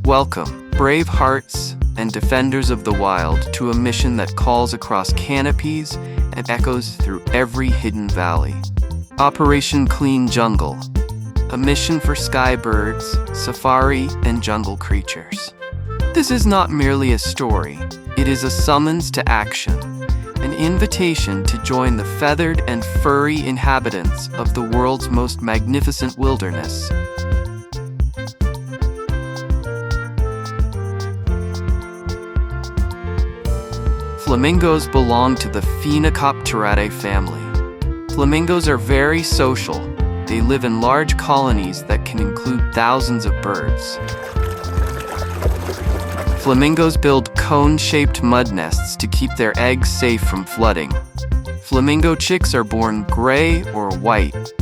Welcome, brave hearts and defenders of the wild, to a mission that calls across canopies and echoes through every hidden valley. Operation Clean Jungle, a mission for sky birds, safari, and jungle creatures. This is not merely a story, it is a summons to action, an invitation to join the feathered and furry inhabitants of the world's most magnificent wilderness. Flamingos belong to the Phaenicopteratae family. Flamingos are very social. They live in large colonies that can include thousands of birds. Flamingos build cone-shaped mud nests to keep their eggs safe from flooding. Flamingo chicks are born gray or white.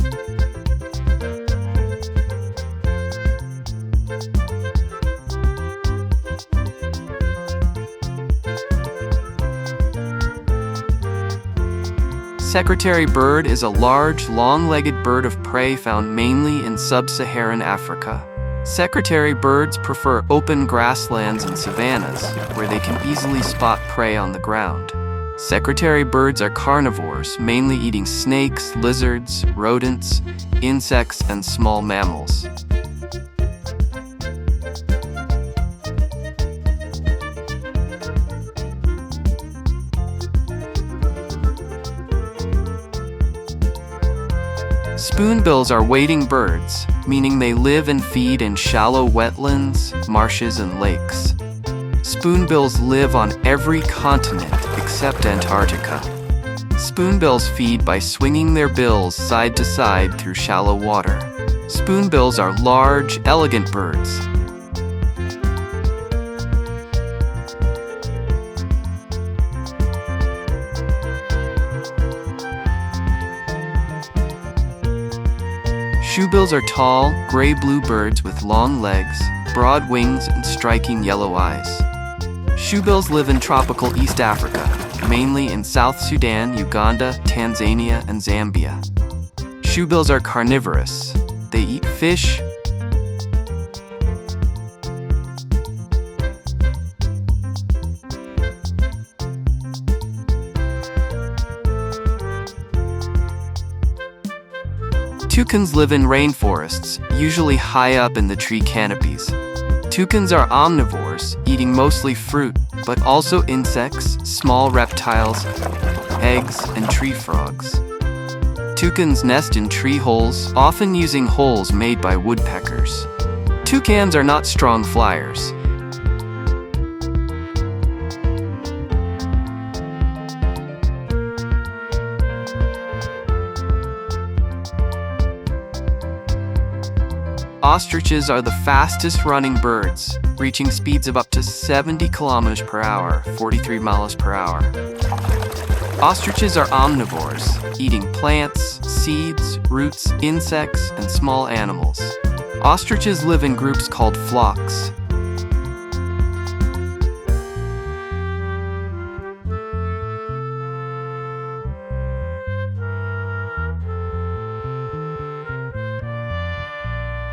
Secretary bird is a large, long-legged bird of prey found mainly in sub-Saharan Africa. Secretary birds prefer open grasslands and savannas, where they can easily spot prey on the ground. Secretary birds are carnivores, mainly eating snakes, lizards, rodents, insects, and small mammals. Spoonbills are wading birds, meaning they live and feed in shallow wetlands, marshes, and lakes. Spoonbills live on every continent except Antarctica. Spoonbills feed by swinging their bills side to side through shallow water. Spoonbills are large, elegant birds. Shoebills are tall, gray-blue birds with long legs, broad wings, and striking yellow eyes. Shoebills live in tropical East Africa, mainly in South Sudan, Uganda, Tanzania, and Zambia. Shoebills are carnivorous. They eat fish, Toucans live in rainforests, usually high up in the tree canopies. Toucans are omnivores, eating mostly fruit, but also insects, small reptiles, eggs, and tree frogs. Toucans nest in tree holes, often using holes made by woodpeckers. Toucans are not strong flyers. Ostriches are the fastest running birds, reaching speeds of up to 70 kilometers per hour, 43 miles per hour. Ostriches are omnivores, eating plants, seeds, roots, insects, and small animals. Ostriches live in groups called flocks.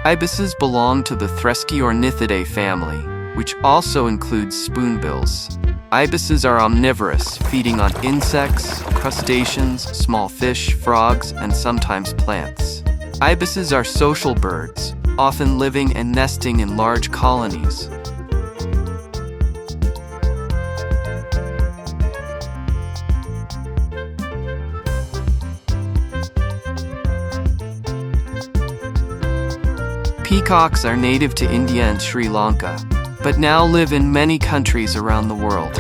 Ibises belong to the Thresciornithidae family, which also includes spoonbills. Ibises are omnivorous, feeding on insects, crustaceans, small fish, frogs, and sometimes plants. Ibises are social birds, often living and nesting in large colonies. Peacocks are native to India and Sri Lanka, but now live in many countries around the world.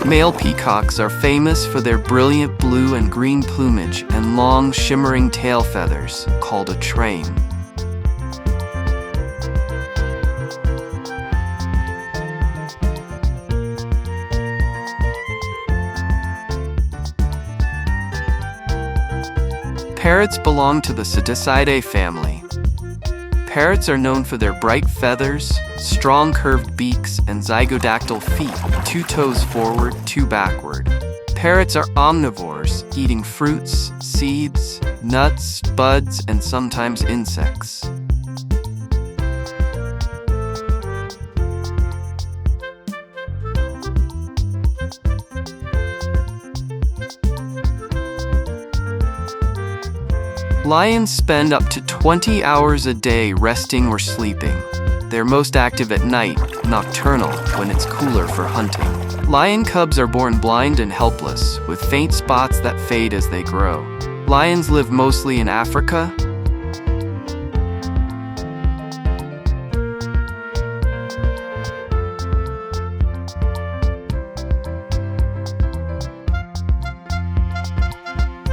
Male peacocks are famous for their brilliant blue and green plumage and long, shimmering tail feathers, called a train. Parrots belong to the Psitticidae family. Parrots are known for their bright feathers, strong curved beaks, and zygodactyl feet, 2 toes forward, 2 backward. Parrots are omnivores, eating fruits, seeds, nuts, buds, and sometimes insects. Lions spend up to 20 hours a day resting or sleeping. They're most active at night, nocturnal, when it's cooler for hunting. Lion cubs are born blind and helpless, with faint spots that fade as they grow. Lions live mostly in Africa.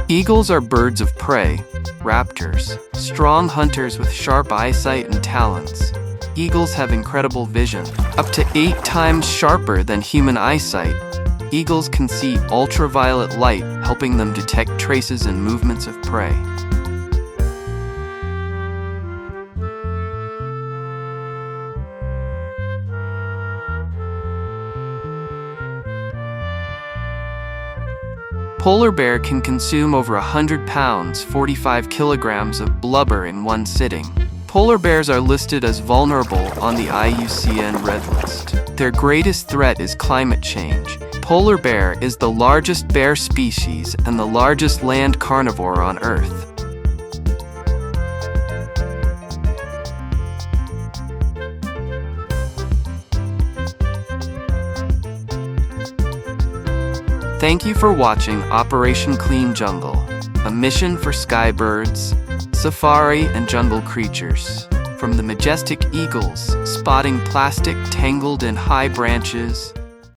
Eagles are birds of prey, raptors, strong hunters with sharp eyesight and talons. Eagles have incredible vision, up to 8 times sharper than human eyesight. Eagles can see ultraviolet light, helping them detect traces and movements of prey. Polar bear can consume over 100 pounds, 45 kilograms of blubber in one sitting. Polar bears are listed as vulnerable on the IUCN Red List. Their greatest threat is climate change. Polar bear is the largest bear species and the largest land carnivore on Earth. Thank you for watching Operation Clean Jungle, a mission for skybirds, safari, and jungle creatures. From the majestic eagles spotting plastic tangled in high branches,